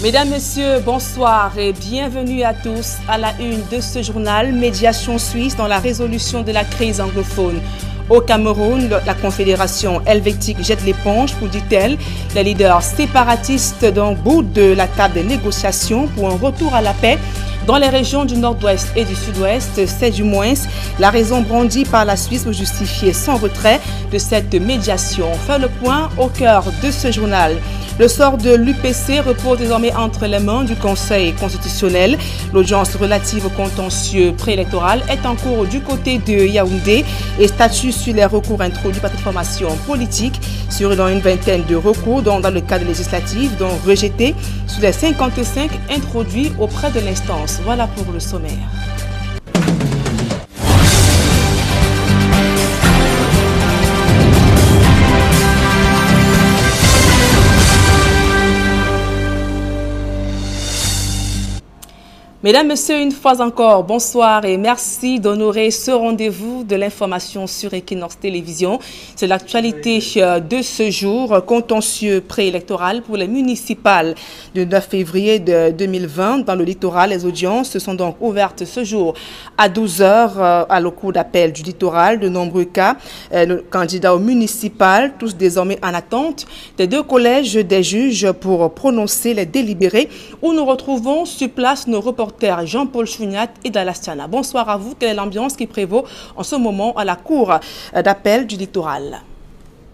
Mesdames, Messieurs, bonsoir et bienvenue à tous à la une de ce journal Médiation suisse dans la résolution de la crise anglophone. Au Cameroun, la Confédération helvétique jette l'éponge pour, dit-elle, les leaders séparatistes d'un bout de la table des négociations pour un retour à la paix dans les régions du nord-ouest et du sud-ouest. C'est du moins la raison brandie par la Suisse pour justifier son retrait de cette médiation. On fait le point au cœur de ce journal. Le sort de l'UPC repose désormais entre les mains du Conseil constitutionnel. L'audience relative au contentieux préélectoral est en cours du côté de Yaoundé et statue sur les recours introduits par cette formation politique sur une vingtaine de recours dans le cadre législatif, dont rejetés sur les 55 introduits auprès de l'instance. Voilà pour le sommaire. Mesdames, Messieurs, une fois encore, bonsoir et merci d'honorer ce rendez-vous de l'information sur Equinox Télévision. C'est l'actualité de ce jour, contentieux préélectoral pour les municipales du 9 février de 2020 dans le littoral. Les audiences sont donc ouvertes ce jour à 12 h à la cour d'appel du littoral. De nombreux cas, nos candidats aux municipales, tous désormais en attente des deux collèges des juges pour prononcer les délibérés où nous retrouvons sur place nos reporters Jean-Paul Chouniat et Dalastiana. Bonsoir à vous. Quelle est l'ambiance qui prévaut en ce moment à la cour d'appel du littoral?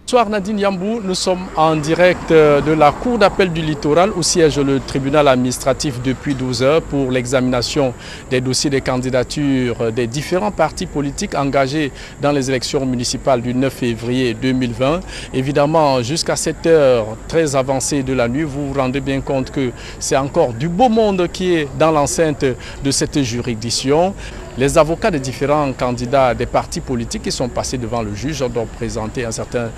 Bonsoir Nadine Yambou, nous sommes en direct de la cour d'appel du littoral où siège le tribunal administratif depuis 12 h pour l'examination des dossiers des candidatures des différents partis politiques engagés dans les élections municipales du 9 février 2020. Évidemment, jusqu'à cette heure très avancée de la nuit, vous vous rendez bien compte que c'est encore du beau monde qui est dans l'enceinte de cette juridiction. Les avocats des différents candidats des partis politiques qui sont passés devant le juge ont donc présenté un certain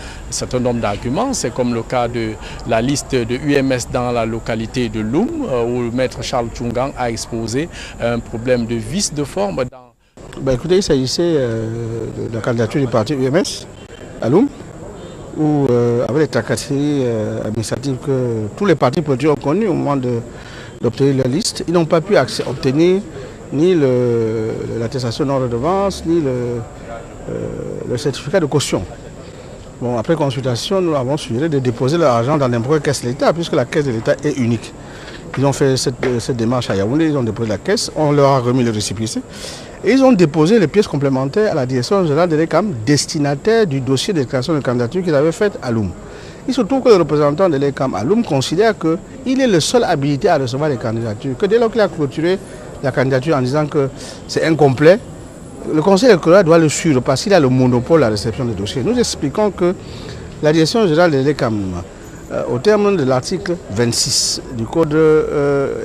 nombre d'arguments. C'est comme le cas de la liste de UMS dans la localité de Loum, où le maître Charles Tchungang a exposé un problème de vice de forme. Écoutez, il s'agissait de la candidature du parti UMS à Loum, où avec les tracasseries administratives que tous les partis politiques ont connues au moment d'obtenir leur liste, ils n'ont pas pu obtenir ni l'attestation de non-redevance, ni le certificat de caution. Bon, après consultation, nous avons suggéré de déposer l'argent dans n'importe quelle caisse de l'État, puisque la caisse de l'État est unique. Ils ont fait cette démarche à Yaoundé, ils ont déposé la caisse, on leur a remis le récépissé. Et ils ont déposé les pièces complémentaires à la direction générale de l'ECAM, destinataire du dossier de déclaration de candidature qu'ils avaient fait à Loum. Il se trouve que le représentant de l'ECAM à Loum considère qu'il est le seul habilité à recevoir les candidatures, que dès lors qu'il a clôturé la candidature en disant que c'est incomplet, le conseil électoral doit le suivre parce qu'il a le monopole à la réception des dossiers. Nous expliquons que la direction générale de l'ECAM, au terme de l'article 26 du code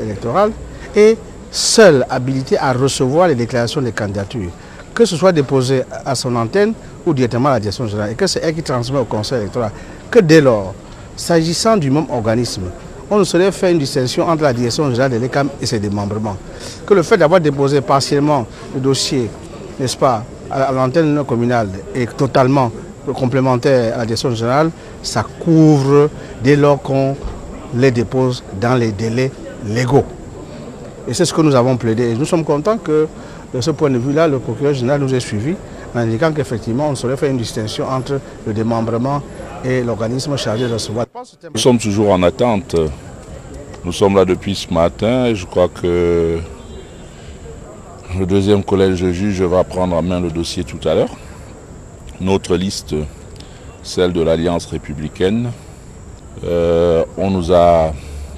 électoral, est seule habilitée à recevoir les déclarations des candidatures, que ce soit déposé à son antenne ou directement à la direction générale, et que c'est elle qui transmet au conseil électoral. Que dès lors, s'agissant du même organisme, on ne saurait faire une distinction entre la direction générale de l'ECAM et ses démembrements. Que le fait d'avoir déposé partiellement le dossier, n'est-ce pas, à l'antenne communale et totalement complémentaire à la direction générale, ça couvre dès lors qu'on les dépose dans les délais légaux. Et c'est ce que nous avons plaidé. Et nous sommes contents que, de ce point de vue-là, le procureur général nous ait suivis en indiquant qu'effectivement, on saurait faire une distinction entre le démembrement et l'organisme chargé de recevoir. Nous sommes toujours en attente. Nous sommes là depuis ce matin et je crois que le deuxième collège de juges va prendre en main le dossier tout à l'heure. Notre liste, celle de l'Alliance républicaine, on nous a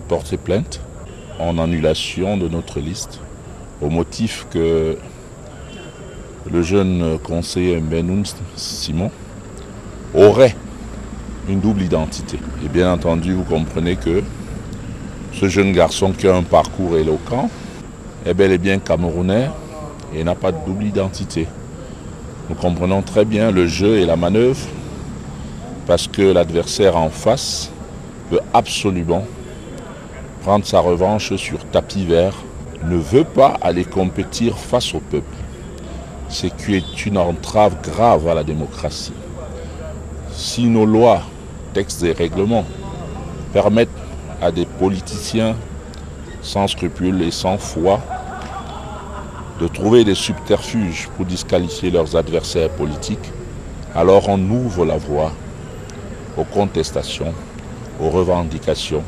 porté plainte en annulation de notre liste au motif que le jeune conseiller Benoun Simon aurait une double identité. Et bien entendu, vous comprenez que ce jeune garçon qui a un parcours éloquent est bel et bien camerounais et n'a pas de double identité. Nous comprenons très bien le jeu et la manœuvre parce que l'adversaire en face veut absolument prendre sa revanche sur tapis vert, ne veut pas aller compétir face au peuple. Ce qui est une entrave grave à la démocratie. Si nos lois, textes et règlements permettent à des politiciens sans scrupules et sans foi, de trouver des subterfuges pour disqualifier leurs adversaires politiques, alors on ouvre la voie aux contestations, aux revendications.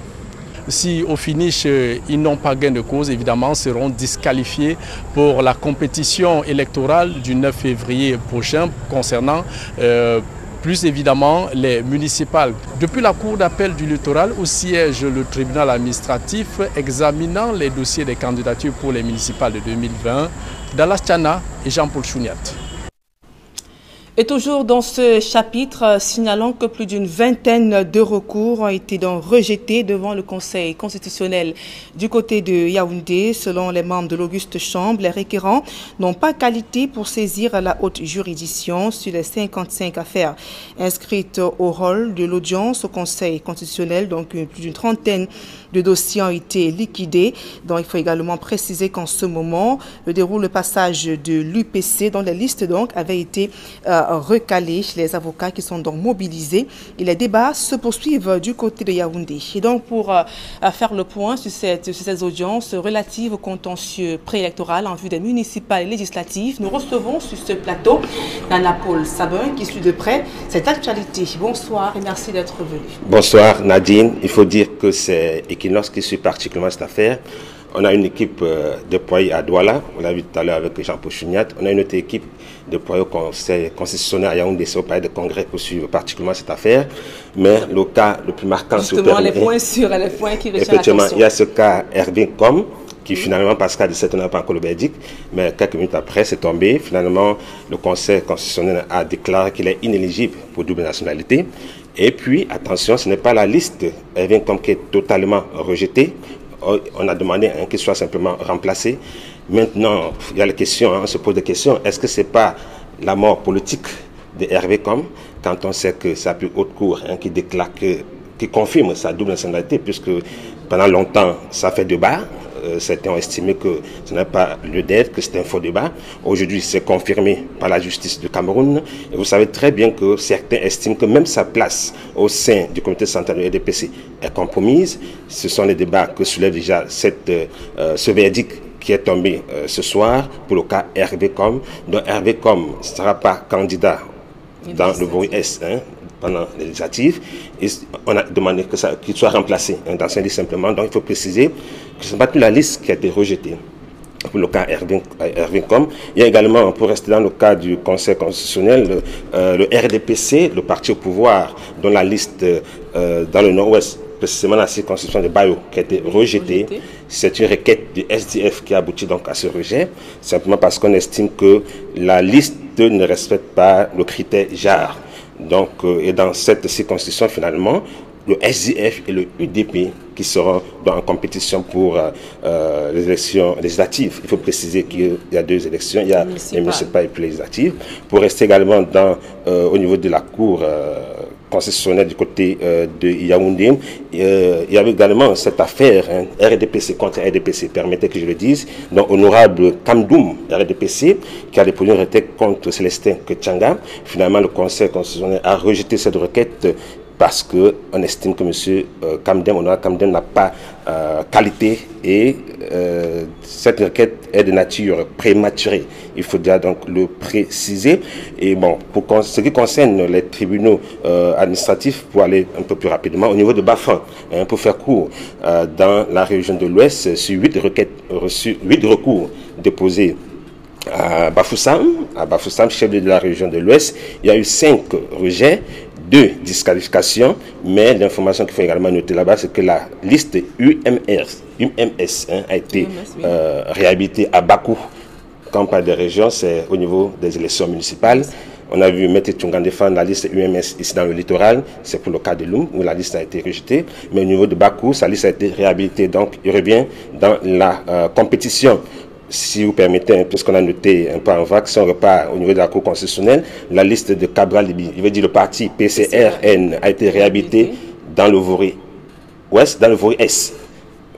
Si au finish, ils n'ont pas gain de cause, évidemment, seront disqualifiés pour la compétition électorale du 9 février prochain concernant plus évidemment les municipales. Depuis la Cour d'appel du littoral où siège le tribunal administratif examinant les dossiers des candidatures pour les municipales de 2020, Dallas Tchana et Jean-Paul Chouniat. Et toujours dans ce chapitre, signalons que plus d'une vingtaine de recours ont été donc rejetés devant le Conseil constitutionnel du côté de Yaoundé. Selon les membres de l'Auguste Chambre, les requérants n'ont pas qualité pour saisir la haute juridiction sur les 55 affaires inscrites au rôle de l'audience au Conseil constitutionnel. Donc plus d'une trentaine de dossiers ont été liquidés. Donc il faut également préciser qu'en ce moment, déroule le passage de l'UPC dont la liste donc avait été recalés chez les avocats qui sont donc mobilisés et les débats se poursuivent du côté de Yaoundé. Et donc pour faire le point sur ces audiences relatives au contentieux préélectoral en vue des municipales et législatives, nous recevons sur ce plateau Nana Paul Sabin qui suit de près cette actualité. Bonsoir et merci d'être venu. Bonsoir Nadine, il faut dire que c'est Equinox qui suit particulièrement cette affaire. On a une équipe déployée à Douala, on l'a vu tout à l'heure avec Jean-Paul Chouniat. On a une autre équipe déployée au Conseil constitutionnel à Yaoundé, au palais de congrès pour suivre particulièrement cette affaire. Mais le cas le plus marquant, justement, les points qui retiennent effectivement, l'attention. il y a ce cas Herbin-Com, qui finalement, parce qu'à 17 ans, n'a pas encore le verdict, mais quelques minutes après, c'est tombé. Finalement, le Conseil constitutionnel a déclaré qu'il est inéligible pour double nationalité. Et puis, attention, ce n'est pas la liste Herbin-Com qui est totalement rejetée. On a demandé qu'il soit simplement remplacé. Maintenant, il y a les questions, on se pose des questions. Est-ce que ce n'est pas la mort politique de Herbin-Com quand on sait que c'est la plus haute cour qui déclare, qui confirme sa double nationalité, puisque pendant longtemps, ça fait débat. Certains ont estimé que ce n'est pas lieu d'être, que c'est un faux débat. Aujourd'hui, c'est confirmé par la justice du Cameroun. Et vous savez très bien que certains estiment que même sa place au sein du comité central de RDPC est compromise. Ce sont les débats que soulève déjà ce verdict qui est tombé ce soir pour le cas Herbin-Com. Donc Herbin-Com ne sera pas candidat dans le Vori S pendant les législatives. Et on a demandé qu'il soit remplacé dans sa liste simplement. Donc il faut préciser que ce n'est pas toute la liste qui a été rejetée pour le cas Herbin-Com. Il y a également, pour rester dans le cas du Conseil constitutionnel, le RDPC, le parti au pouvoir, dont la liste dans le nord-ouest, précisément la circonscription de Bayo, qui a été rejetée. C'est une requête du SDF qui aboutit donc à ce rejet, simplement parce qu'on estime que la liste ne respecte pas le critère JAR. Donc, et dans cette circonscription, finalement, le SDF et le UDP qui seront en compétition pour les élections législatives. Il faut préciser qu'il y a deux élections, il y a les municipales et puis les législatives. Pour rester également au niveau de la Cour constitutionnelle du côté de Yaoundé, il y avait également cette affaire RDPC contre RDPC, permettez que je le dise, donc honorable Kamdoum RDPC qui a déposé une requête contre Célestin Ketchanga. Finalement, le Conseil constitutionnel a rejeté cette requête parce qu'on estime que M. Honorable Kamdoum n'a pas qualité et cette requête est de nature prématurée. Il faudra donc le préciser. Et bon, pour ce qui concerne les tribunaux administratifs, pour aller un peu plus rapidement, au niveau de Bafan, pour faire court, dans la région de l'Ouest, sur 8 requêtes reçues, 8 recours déposés à Bafoussam, chef de la région de l'Ouest, il y a eu 5 rejets, 2 disqualifications, mais l'information qu'il faut également noter là-bas, c'est que la liste UMS a été réhabilitée à Bakou. Quand on parle des régions, c'est au niveau des élections municipales. On a vu M. Tchungan défendre la liste UMS ici dans le littoral, c'est pour le cas de Loum, où la liste a été rejetée. Mais au niveau de Bakou, sa liste a été réhabilitée, donc il revient dans la compétition. Si vous permettez, puisqu'on a noté un peu en vague, si on repart au niveau de la Cour constitutionnelle, la liste de Cabral Libi, il veut dire le parti PCRN a été réhabilité dans le Vori Ouest, dans le Vori S.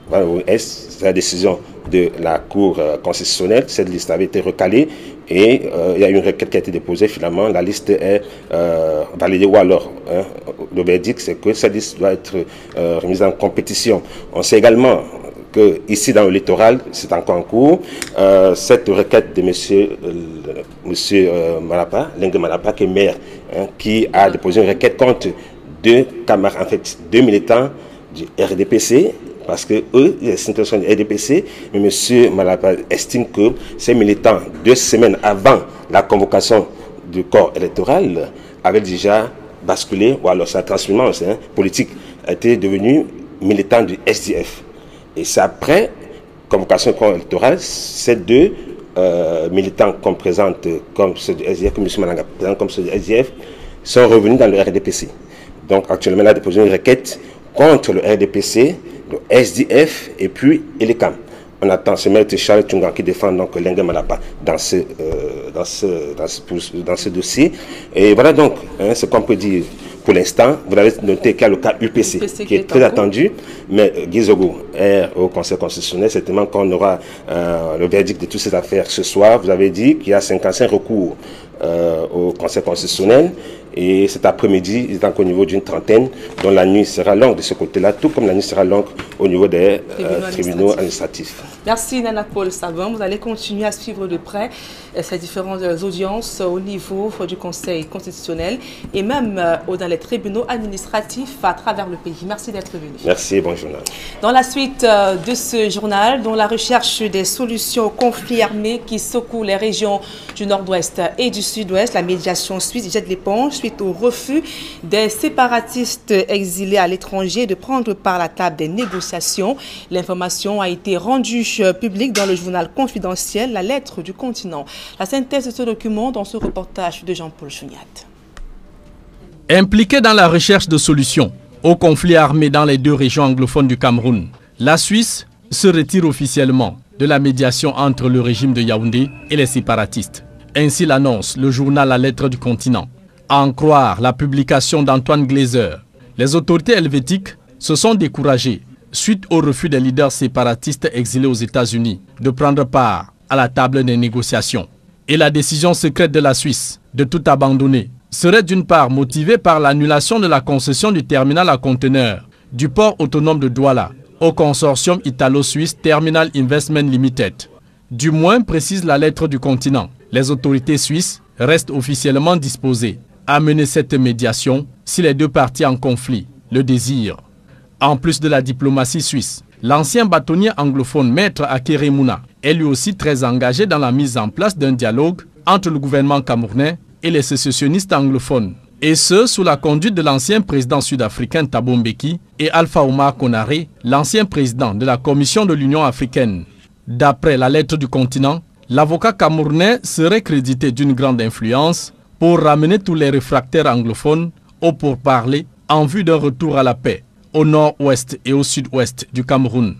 Dans le Vori S, c'est la décision de la Cour constitutionnelle. Cette liste avait été recalée et il y a une requête qui a été déposée. Finalement, la liste est validée ou alors le verdict, c'est que cette liste doit être remise en compétition. On sait également que ici dans le littoral, c'est encore en cours. Cette requête de monsieur Malapa, Lengue Malapa, qui est maire, qui a déposé une requête contre deux camarades, en fait, deux militants du RDPC, parce que eux, c'est une intention du RDPC, mais M. Malapa estime que ces militants, 2 semaines avant la convocation du corps électoral, avaient déjà basculé, ou alors sa transformation politique a été devenu militant du SDF. Et c'est après convocation du corps électoral, ces deux militants qu'on présente comme ceux du SDF, que M. Malanga présente comme ceux du SDF, sont revenus dans le RDPC. Donc actuellement, il a déposé une requête contre le RDPC, le SDF et puis ELECAM. On attend ce maître Charles Tungan qui défend donc Lengue Malapa dans ce dossier. Et voilà donc ce qu'on peut dire pour l'instant. Vous l'avez noté qu'il y a le cas UPC qui est très attendu, mais Guizogo est au Conseil constitutionnel. Certainement qu'on aura le verdict de toutes ces affaires ce soir. Vous avez dit qu'il y a 55 recours au Conseil constitutionnel. Et cet après-midi, il est encore au niveau d'une trentaine, dont la nuit sera longue de ce côté-là, tout comme la nuit sera longue au niveau des tribunaux administratifs. Merci Nana Paul Savin. Vous allez continuer à suivre de près ces différentes audiences au niveau du Conseil constitutionnel et même dans les tribunaux administratifs à travers le pays. Merci d'être venu. Merci, bon journal. Dans la suite de ce journal, dont la recherche des solutions aux conflits armés qui secouent les régions du nord-ouest et du sud-ouest, la médiation suisse jette l'éponge suite au refus des séparatistes exilés à l'étranger de prendre part à la table des négociations. L'information a été rendue publique dans le journal confidentiel La Lettre du Continent. La synthèse de ce document dans ce reportage de Jean-Paul Chouniat. Impliqué dans la recherche de solutions aux conflits armés dans les deux régions anglophones du Cameroun, la Suisse se retire officiellement de la médiation entre le régime de Yaoundé et les séparatistes. Ainsi l'annonce le journal La Lettre du Continent. À en croire la publication d'Antoine Glaser, les autorités helvétiques se sont découragées suite au refus des leaders séparatistes exilés aux États-Unis de prendre part à la table des négociations. Et la décision secrète de la Suisse de tout abandonner serait d'une part motivée par l'annulation de la concession du terminal à conteneurs du port autonome de Douala au consortium italo-suisse Terminal Investment Limited. Du moins, précise la Lettre du Continent, les autorités suisses restent officiellement disposées à mener cette médiation si les deux parties en conflit le désirent. En plus de la diplomatie suisse, l'ancien bâtonnier anglophone Maître Akere Mouna est lui aussi très engagé dans la mise en place d'un dialogue entre le gouvernement camerounais et les sécessionnistes anglophones. Et ce, sous la conduite de l'ancien président sud-africain Thabo Mbeki et Alpha Oumar Konaré, l'ancien président de la Commission de l'Union africaine. D'après la Lettre du Continent, l'avocat camerounais serait crédité d'une grande influence pour ramener tous les réfractaires anglophones au pourparlers en vue d'un retour à la paix au nord-ouest et au sud-ouest du Cameroun.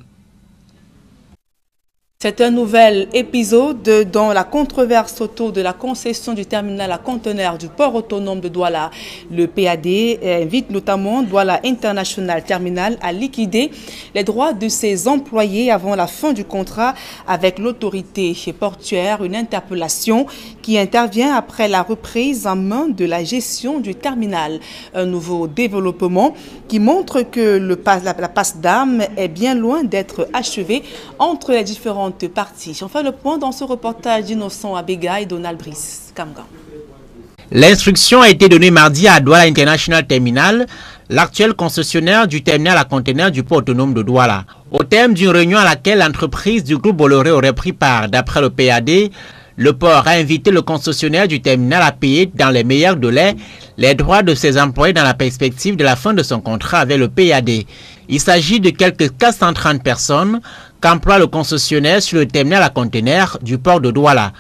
C'est un nouvel épisode dans la controverse autour de la concession du terminal à conteneurs du port autonome de Douala. Le PAD invite notamment Douala International Terminal à liquider les droits de ses employés avant la fin du contrat avec l'autorité portuaire, une interpellation qui intervient après la reprise en main de la gestion du terminal. Un nouveau développement qui montre que la passe d'armes est bien loin d'être achevée entre les différentes parties. On fait le point dans ce reportage d'Innocent Abega et Donald Brice Kamgan. L'instruction a été donnée mardi à Douala International Terminal, l'actuel concessionnaire du terminal à conteneurs du port autonome de Douala. Au terme d'une réunion à laquelle l'entreprise du groupe Bolloré aurait pris part, d'après le PAD, le port a invité le concessionnaire du terminal à payer dans les meilleurs délais les droits de ses employés dans la perspective de la fin de son contrat avec le PAD. Il s'agit de quelques 430 personnes qu'emploie le concessionnaire sur le terminal à conteneurs du port de Douala.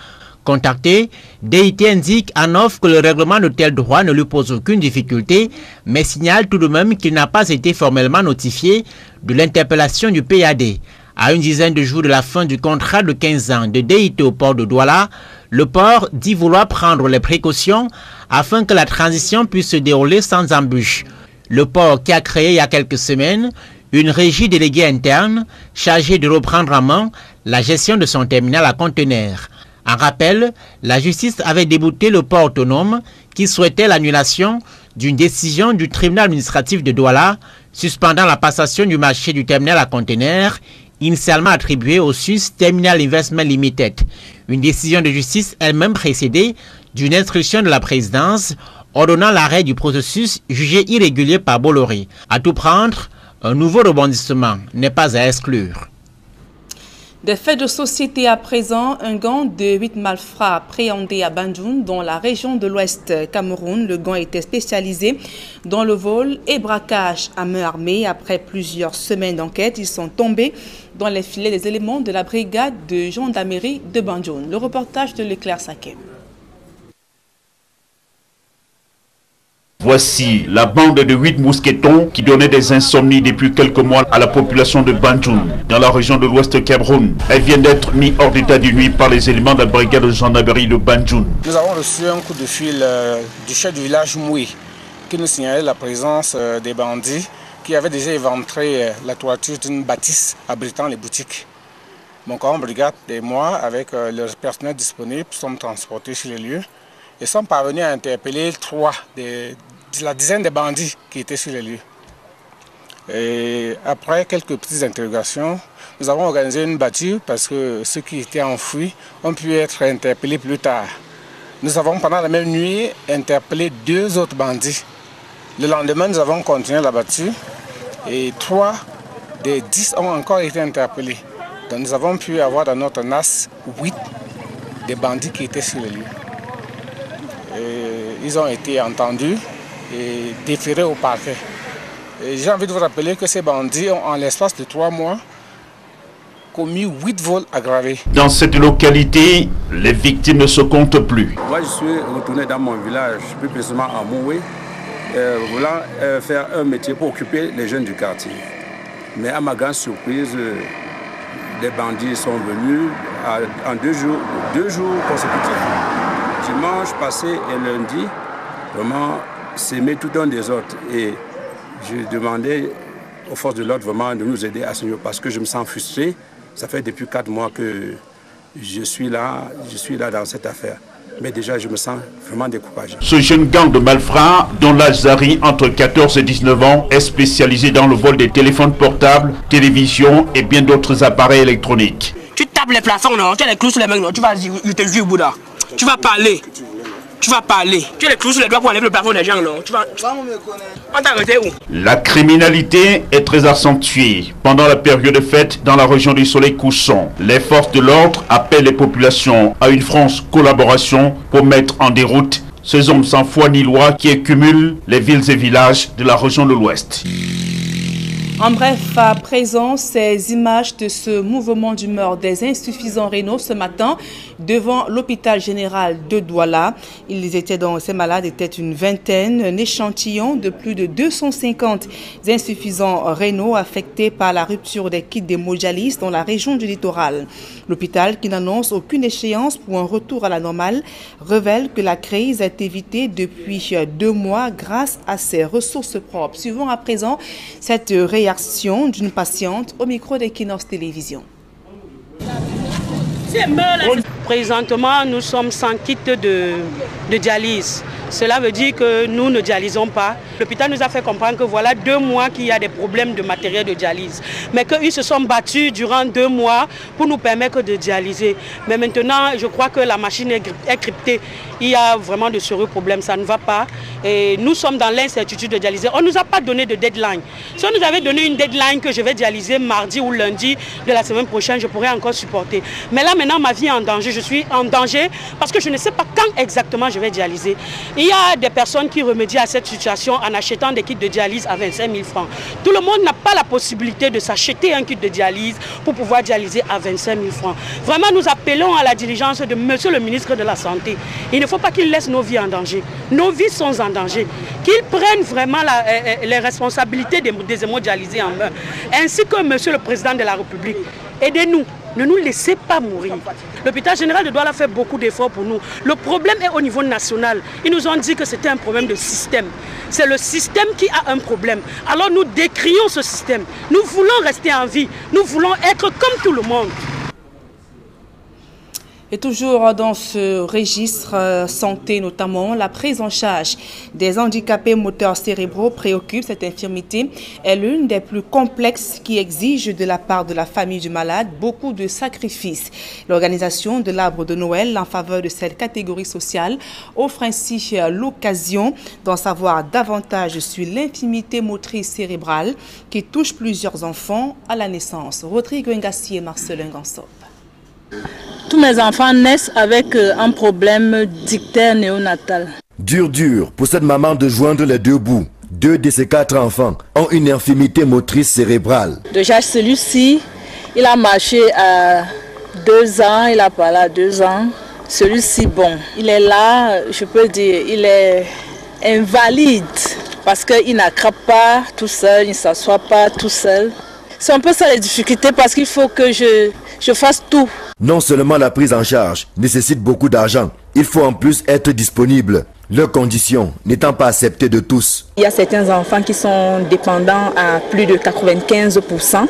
Contacté, DIT indique en offre que le règlement de tels droits ne lui pose aucune difficulté, mais signale tout de même qu'il n'a pas été formellement notifié de l'interpellation du PAD. À une dizaine de jours de la fin du contrat de 15 ans de DIT au port de Douala, le port dit vouloir prendre les précautions afin que la transition puisse se dérouler sans embûche. Le port qui a créé il y a quelques semaines une régie déléguée interne chargée de reprendre en main la gestion de son terminal à conteneurs. En rappel, la justice avait débouté le port autonome qui souhaitait l'annulation d'une décision du tribunal administratif de Douala suspendant la passation du marché du terminal à conteneurs initialement attribuée au Suisse Terminal Investment Limited. Une décision de justice elle-même précédée d'une instruction de la présidence ordonnant l'arrêt du processus jugé irrégulier par Bolloré. À tout prendre, un nouveau rebondissement n'est pas à exclure. Des faits de société à présent, un gang de 8 malfrats appréhendés à Banjoun, dans la région de l'Ouest Cameroun. Le gang était spécialisé dans le vol et braquage à main armée. Après plusieurs semaines d'enquête, ils sont tombés dans les filets des éléments de la brigade de gendarmerie de Banjoun. Le reportage de Leclerc Saké. Voici la bande de 8 mousquetons qui donnait des insomnies depuis quelques mois à la population de Banjoun, dans la région de l'Ouest Cameroun. Elle vient d'être mise hors d'état de nuit par les éléments de la brigade de gendarmerie de Banjoun. Nous avons reçu un coup de fil du chef du village Moui qui nous signalait la présence des bandits qui avaient déjà éventré la toiture d'une bâtisse abritant les boutiques. Mon corps brigade et moi, avec le personnel disponible, sommes transportés sur les lieux et sommes parvenus à interpeller 3 de la dizaine de bandits qui étaient sur les lieux. Et après quelques petites interrogations, nous avons organisé une battue parce que ceux qui étaient enfouis ont pu être interpellés plus tard. Nous avons pendant la même nuit interpellé 2 autres bandits. Le lendemain, nous avons continué la battue et 3 des 10 ont encore été interpellés. Donc nous avons pu avoir dans notre NAS 8 des bandits qui étaient sur les lieux. Ils ont été entendus et déférés au parquet. J'ai envie de vous rappeler que ces bandits ont, en l'espace de 3 mois, commis 8 vols aggravés. Dans cette localité, les victimes ne se comptent plus. Moi, je suis retourné dans mon village, plus précisément à Moué, voulant faire un métier pour occuper les jeunes du quartier. Mais à ma grande surprise, les bandits sont venus en 2 jours consécutifs. Dimanche passé et lundi, vraiment s'aimer tout un désordre. Et je demandais aux forces de l'ordre vraiment de nous aider à ce niveau parce que je me sens frustré. Ça fait depuis 4 mois que je suis là dans cette affaire. Mais déjà, je me sens vraiment découragé. Ce jeune gang de malfrats, dont l'âge varie entre 14 et 19 ans, est spécialisé dans le vol des téléphones portables, télévisions et bien d'autres appareils électroniques. Tu tapes les plafonds, non? Tu as les clous sur les mains, non? Tu vas dire, je te jure, Bouddha. Tu vas parler. Tu vas parler. Tu as les clous sur les doigts pour enlever le plafond des gens, non? Tu vas me connaître. On t'a arrêté où? La criminalité est très accentuée pendant la période de fête dans la région du soleil couchant. Les forces de l'ordre appellent les populations à une franche collaboration pour mettre en déroute ces hommes sans foi ni loi qui accumulent les villes et villages de la région de l'Ouest. En bref, à présent, ces images de ce mouvement d'humeur des insuffisants rénaux ce matin devant l'hôpital général de Douala. Ces malades étaient une vingtaine, un échantillon de plus de 250 insuffisants rénaux affectés par la rupture des kits d'hémodialyse dans la région du littoral. L'hôpital, qui n'annonce aucune échéance pour un retour à la normale, révèle que la crise est évitée depuis 2 mois grâce à ses ressources propres. Suivons à présent cette réaction d'une patiente au micro d'Equinox Télévision. Présentement, nous sommes sans kit de dialyse. Cela veut dire que nous ne dialysons pas. L'hôpital nous a fait comprendre que voilà 2 mois qu'il y a des problèmes de matériel de dialyse. Mais qu'ils se sont battus durant 2 mois pour nous permettre de dialyser. Mais maintenant, je crois que la machine est cryptée. Il y a vraiment de sérieux problèmes, ça ne va pas. Et nous sommes dans l'incertitude de dialyser. On ne nous a pas donné de deadline. Si on nous avait donné une deadline que je vais dialyser mardi ou lundi de la semaine prochaine, je pourrais encore supporter. Mais là maintenant, ma vie est en danger. Je suis en danger parce que je ne sais pas quand exactement je vais dialyser. Il y a des personnes qui remédient à cette situation en achetant des kits de dialyse à 25 000 francs. Tout le monde n'a pas la possibilité de s'acheter un kit de dialyse pour pouvoir dialyser à 25 000 francs. Vraiment, nous appelons à la diligence de Monsieur le ministre de la Santé. Il ne faut pas qu'il laisse nos vies en danger. Nos vies sont en danger. Qu'il prenne vraiment les responsabilités des hémodialysés en main. Ainsi que Monsieur le Président de la République. Aidez-nous. Ne nous laissez pas mourir. L'hôpital général de Douala fait beaucoup d'efforts pour nous. Le problème est au niveau national. Ils nous ont dit que c'était un problème de système. C'est le système qui a un problème. Alors nous décrions ce système. Nous voulons rester en vie. Nous voulons être comme tout le monde. Et toujours dans ce registre santé notamment, la prise en charge des handicapés moteurs cérébraux préoccupe. Cette infirmité est l'une des plus complexes qui exige de la part de la famille du malade beaucoup de sacrifices. L'organisation de l'arbre de Noël en faveur de cette catégorie sociale offre ainsi l'occasion d'en savoir davantage sur l'infirmité motrice cérébrale qui touche plusieurs enfants à la naissance. Rodrigue Ngassi et Marcelin Gansop. Tous mes enfants naissent avec un problème d'ictère néonatal. Dur pour cette maman de joindre les deux bouts. 2 de ses 4 enfants ont une infirmité motrice cérébrale. Déjà, celui-ci, il a marché à 2 ans, il a parlé à 2 ans. Celui-ci, bon, il est là, je peux dire, il est invalide parce qu'il n'attrape pas tout seul, il ne s'assoit pas tout seul. C'est un peu ça les difficultés parce qu'il faut que je fasse tout. Non seulement la prise en charge nécessite beaucoup d'argent, il faut en plus être disponible, leurs conditions n'étant pas acceptées de tous. Il y a certains enfants qui sont dépendants à plus de 95%.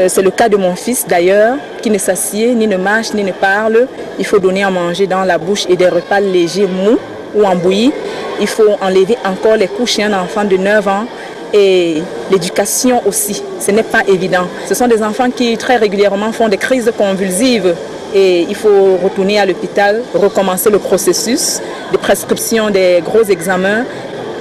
C'est le cas de mon fils d'ailleurs, qui ne s'assied, ni ne marche, ni ne parle. Il faut donner à manger dans la bouche et des repas légers, mous ou en bouillie. Il faut enlever encore les couches chez un enfant de 9 ans. Et l'éducation aussi, ce n'est pas évident. Ce sont des enfants qui très régulièrement font des crises convulsives et il faut retourner à l'hôpital, recommencer le processus de prescription des gros examens,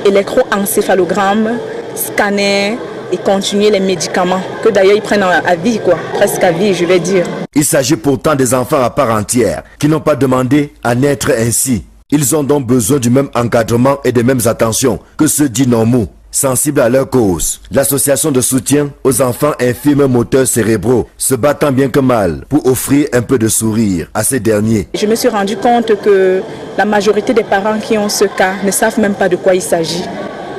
électroencéphalogramme, scanner et continuer les médicaments que d'ailleurs ils prennent à vie, presque à vie je vais dire. Il s'agit pourtant des enfants à part entière qui n'ont pas demandé à naître ainsi. Ils ont donc besoin du même encadrement et des mêmes attentions que ceux dits normaux. Sensibles à leur cause, l'association de soutien aux enfants infirmes moteurs cérébraux se bat tant bien que mal pour offrir un peu de sourire à ces derniers. Je me suis rendu compte que la majorité des parents qui ont ce cas ne savent même pas de quoi il s'agit.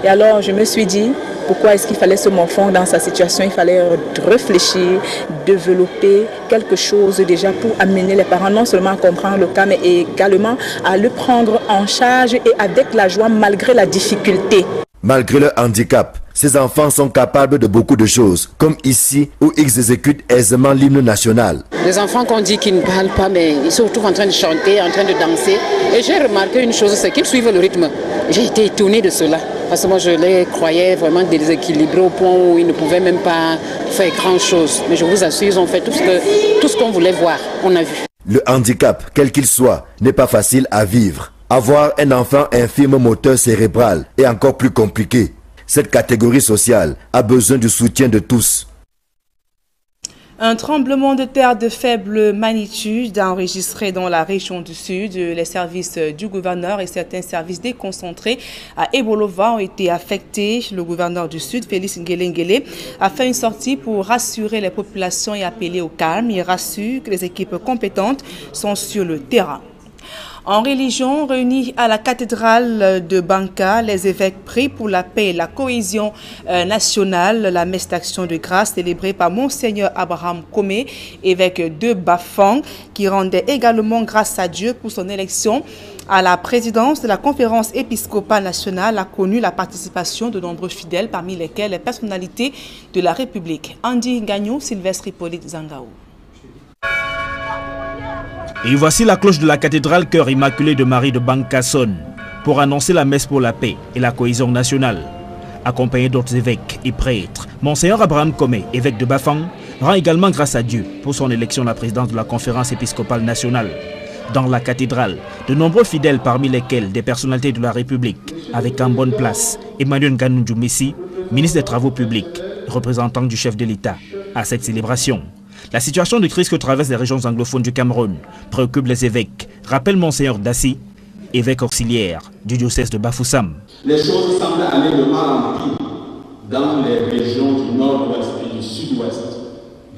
Et alors je me suis dit, pourquoi est-ce qu'il fallait se morfondre dans sa situation? Il fallait réfléchir, développer quelque chose déjà pour amener les parents non seulement à comprendre le cas, mais également à le prendre en charge et avec la joie malgré la difficulté. Malgré leur handicap, ces enfants sont capables de beaucoup de choses, comme ici où ils exécutent aisément l'hymne national. Les enfants qu'on dit qu'ils ne parlent pas, mais ils se retrouvent en train de chanter, en train de danser. Et j'ai remarqué une chose, c'est qu'ils suivent le rythme. J'ai été étonnée de cela, parce que moi je les croyais vraiment déséquilibrés au point où ils ne pouvaient même pas faire grand chose. Mais je vous assure, ils ont fait tout ce qu'on voulait voir, on a vu. Le handicap, quel qu'il soit, n'est pas facile à vivre. Avoir un enfant infirme moteur cérébral est encore plus compliqué. Cette catégorie sociale a besoin du soutien de tous. Un tremblement de terre de faible magnitude enregistré dans la région du Sud. Les services du gouverneur et certains services déconcentrés à Ebolova ont été affectés. Le gouverneur du Sud, Félix Nguele, a fait une sortie pour rassurer les populations et appeler au calme. Il rassure que les équipes compétentes sont sur le terrain. En religion, réunis à la cathédrale de Banka, les évêques prient pour la paix et la cohésion nationale. La messe d'action de grâce célébrée par Monseigneur Abraham Komé, évêque de Bafang, qui rendait également grâce à Dieu pour son élection à la présidence de la conférence épiscopale nationale, a connu la participation de nombreux fidèles, parmi lesquels les personnalités de la République. Andy Gagnon, Sylvestre Hippolyte Zangaou. Et voici la cloche de la cathédrale Cœur Immaculé de Marie de Banka sonne pour annoncer la messe pour la paix et la cohésion nationale. Accompagné d'autres évêques et prêtres, Monseigneur Abraham Komé, évêque de Bafang, rend également grâce à Dieu pour son élection à la présidence de la conférence épiscopale nationale. Dans la cathédrale, de nombreux fidèles, parmi lesquels des personnalités de la République, avec en bonne place Emmanuel Ngannou Messi, ministre des Travaux publics, représentant du chef de l'État, à cette célébration. La situation de crise que traversent les régions anglophones du Cameroun préoccupe les évêques, rappelle Monseigneur Dassi, évêque auxiliaire du diocèse de Bafoussam. Les choses semblent aller de mal en pire dans les régions du nord-ouest et du sud-ouest,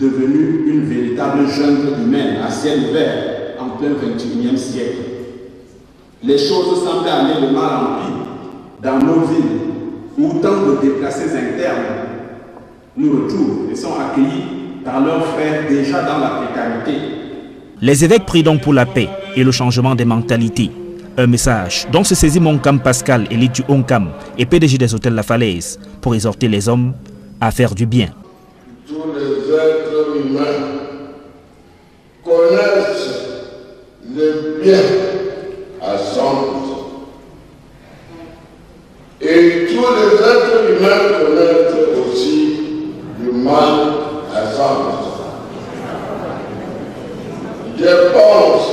devenues une véritable jungle humaine à ciel ouvert en plein 21e siècle. Les choses semblent aller de mal en pire dans nos villes où tant de déplacés internes nous retrouvent et sont accueillis par leurs frères déjà dans la précarité. Les évêques prient donc pour la paix et le changement des mentalités. Un message dont se saisit Moncam Pascal et Litu Onkam et PDG des hôtels La Falaise pour exhorter les hommes à faire du bien. Tous les êtres humains connaissent bien à 100%. Et tous les êtres humains connaissent aussi du mal à 100%. Je pense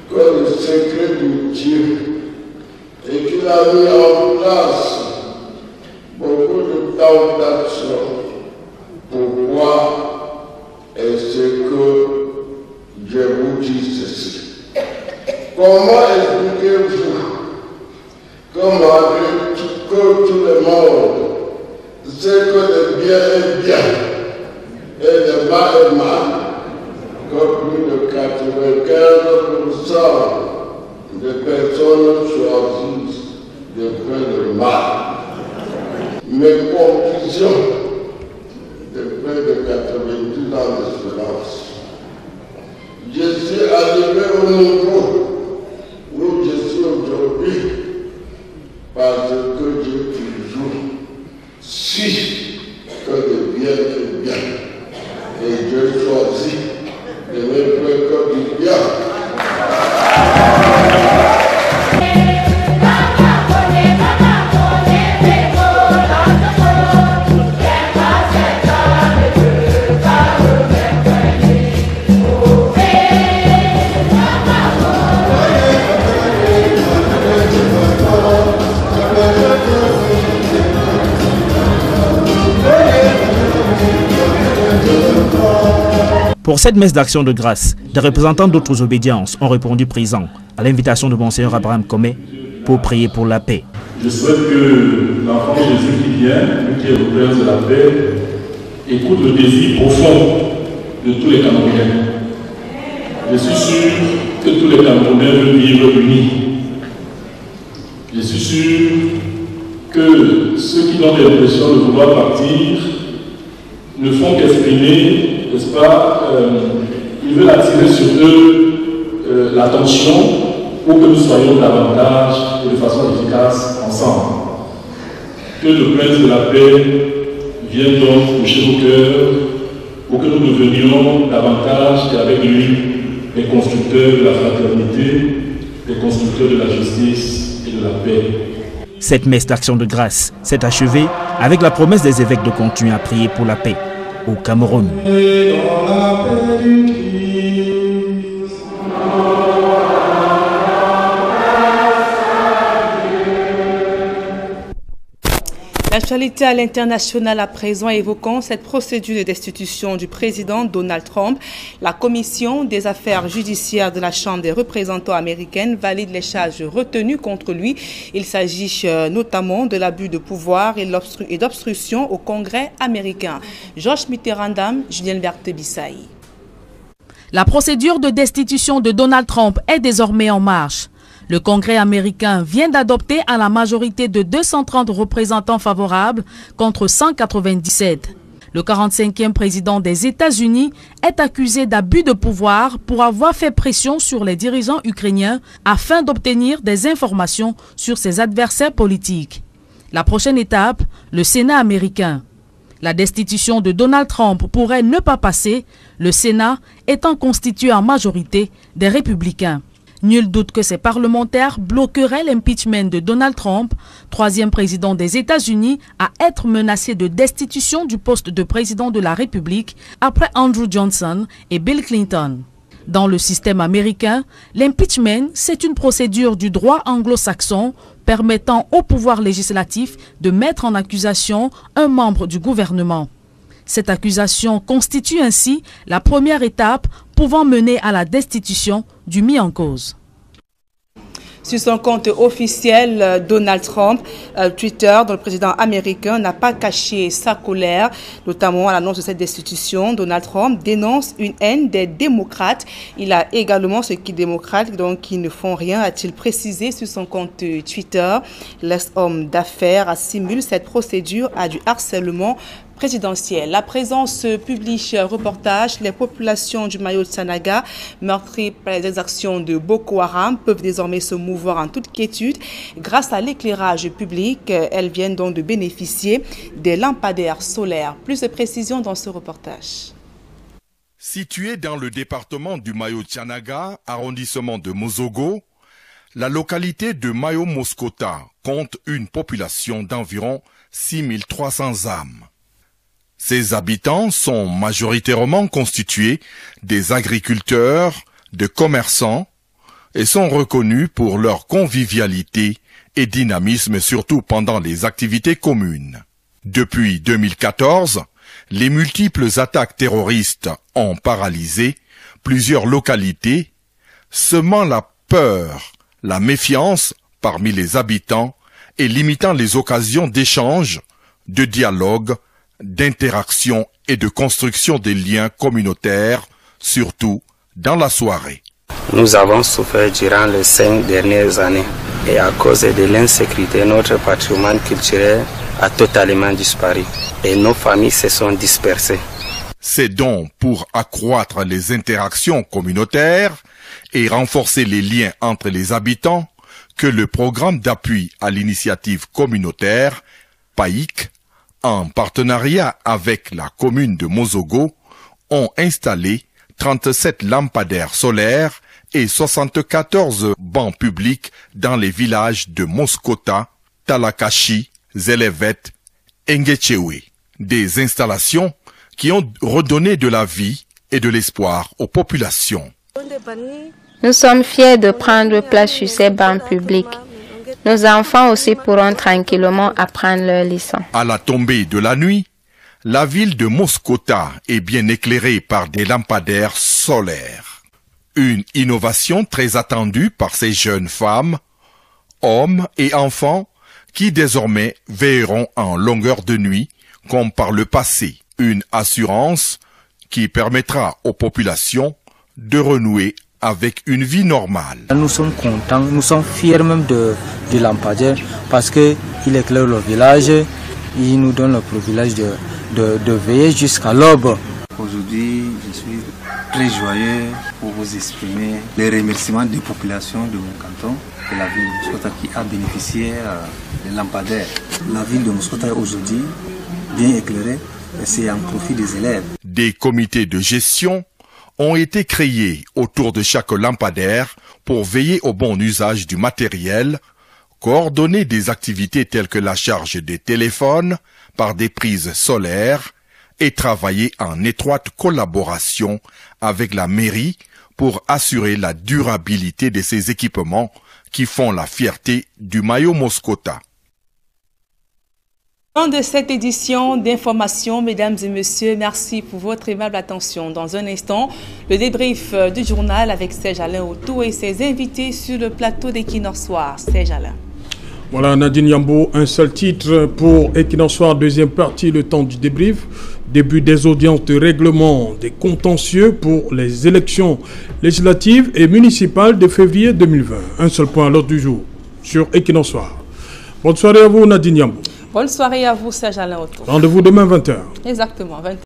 que le secret de Dieu est qu'il a mis en place beaucoup de temps d'action. Pourquoi est-ce que je vous dis ceci? Comment expliquez-vous que malgré que tout le monde sait que le bien est bien et le mal est mal, que plus de 95% des personnes choisissent de faire le mal? Mes conclusions de près de 90 ans d'espérance. Je suis arrivé au niveau où je suis aujourd'hui parce que j'ai toujours su que le bien est bien. Et je choisis de ne faire que du bien. Pour cette messe d'action de grâce, des représentants d'autres obédiences ont répondu présents à l'invitation de Monseigneur Abraham Comé pour prier pour la paix. Je souhaite que l'enfant Jésus qui vient, lui qui est le prince de la paix, écoute le désir profond de tous les Camerounais. Je suis sûr que tous les Camerounais veulent vivre unis. Je suis sûr que ceux qui ont l'impression de vouloir partir ne font qu'exprimer, n'est-ce pas, ils veulent attirer sur eux l'attention pour que nous soyons davantage et de façon efficace ensemble. Que le prince de la paix vienne donc toucher nos cœurs pour que nous devenions davantage et avec lui les constructeurs de la fraternité, les constructeurs de la justice et de la paix. Cette messe d'action de grâce s'est achevée avec la promesse des évêques de continuer à prier pour la paix au Cameroun. L'actualité à l'international à présent, évoquant cette procédure de destitution du président Donald Trump. La commission des affaires judiciaires de la Chambre des représentants américaine valide les charges retenues contre lui. Il s'agit notamment de l'abus de pouvoir et d'obstruction au Congrès américain. Georges Mitterrand, Julien Berthe-Bissaï. La procédure de destitution de Donald Trump est désormais en marche. Le Congrès américain vient d'adopter à la majorité de 230 représentants favorables contre 197. Le 45e président des États-Unis est accusé d'abus de pouvoir pour avoir fait pression sur les dirigeants ukrainiens afin d'obtenir des informations sur ses adversaires politiques. La prochaine étape, le Sénat américain. La destitution de Donald Trump pourrait ne pas passer, le Sénat étant constitué en majorité des républicains. Nul doute que ces parlementaires bloqueraient l'impeachment de Donald Trump, troisième président des États-Unis à être menacé de destitution du poste de président de la République après Andrew Johnson et Bill Clinton. Dans le système américain, l'impeachment, c'est une procédure du droit anglo-saxon permettant au pouvoir législatif de mettre en accusation un membre du gouvernement. Cette accusation constitue ainsi la première étape pouvant mener à la destitution du mis en cause. Sur son compte officiel, Donald Trump, Twitter, dont le président américain n'a pas caché sa colère, notamment à l'annonce de cette destitution. Donald Trump dénonce une haine des démocrates. Il a également ce qui démocrates, donc qui ne font rien, a-t-il précisé sur son compte Twitter. L'ex-homme d'affaires assimile cette procédure à du harcèlement présidentielle. La présence publique reportage, les populations du Mayo Tsanaga, meurtries par les exactions de Boko Haram, peuvent désormais se mouvoir en toute quiétude. Grâce à l'éclairage public, elles viennent donc de bénéficier des lampadaires solaires. Plus de précisions dans ce reportage. Située dans le département du Mayo-Tianaga, arrondissement de Mozogo, la localité de Mayo-Moskota compte une population d'environ 6300 âmes. Ses habitants sont majoritairement constitués des agriculteurs, de commerçants et sont reconnus pour leur convivialité et dynamisme, surtout pendant les activités communes. Depuis 2014, les multiples attaques terroristes ont paralysé plusieurs localités, semant la peur, la méfiance parmi les habitants et limitant les occasions d'échange, de dialogue, d'interaction et de construction des liens communautaires, surtout dans la soirée. Nous avons souffert durant les 5 dernières années et à cause de l'insécurité, notre patrimoine culturel a totalement disparu et nos familles se sont dispersées. C'est donc pour accroître les interactions communautaires et renforcer les liens entre les habitants que le programme d'appui à l'initiative communautaire, PAIC, en partenariat avec la commune de Mozogo, ont installé 37 lampadaires solaires et 74 bancs publics dans les villages de Moskota, Talakashi, Zelevet, Engechewe. Des installations qui ont redonné de la vie et de l'espoir aux populations. Nous sommes fiers de prendre place sur ces bancs publics. Nos enfants aussi pourront tranquillement apprendre leur leçon. À la tombée de la nuit, la ville de Moskota est bien éclairée par des lampadaires solaires. Une innovation très attendue par ces jeunes femmes, hommes et enfants qui désormais veilleront en longueur de nuit comme par le passé. Une assurance qui permettra aux populations de renouer avec une vie normale. Nous sommes contents, nous sommes fiers même du lampadaire parce qu'il éclaire le village, il nous donne le privilège de veiller jusqu'à l'aube. Aujourd'hui, je suis très joyeux pour vous exprimer les remerciements des populations de mon canton, de la ville de Moskota qui a bénéficié des lampadaires. La ville de Moskota est aujourd'hui bien éclairée et c'est en profit des élèves. Des comités de gestion ont été créés autour de chaque lampadaire pour veiller au bon usage du matériel, coordonner des activités telles que la charge des téléphones par des prises solaires et travailler en étroite collaboration avec la mairie pour assurer la durabilité de ces équipements qui font la fierté du Mayo-Moskota. Fin de cette édition d'information, mesdames et messieurs, merci pour votre aimable attention. Dans un instant, le débrief du journal avec Serge Alain Autou et ses invités sur le plateau d'Equinox Soir. Serge Alain. Voilà, Nadine Yambo, un seul titre pour Equinox Soir, deuxième partie, le temps du débrief. Début des audiences de règlement des contentieux pour les élections législatives et municipales de février 2020. Un seul point à l'ordre du jour sur Equinox Soir. Bonne soirée à vous, Nadine Yambo. Bonne soirée à vous, Serge Alain Autou. Rendez-vous demain 20h. Exactement, 20h.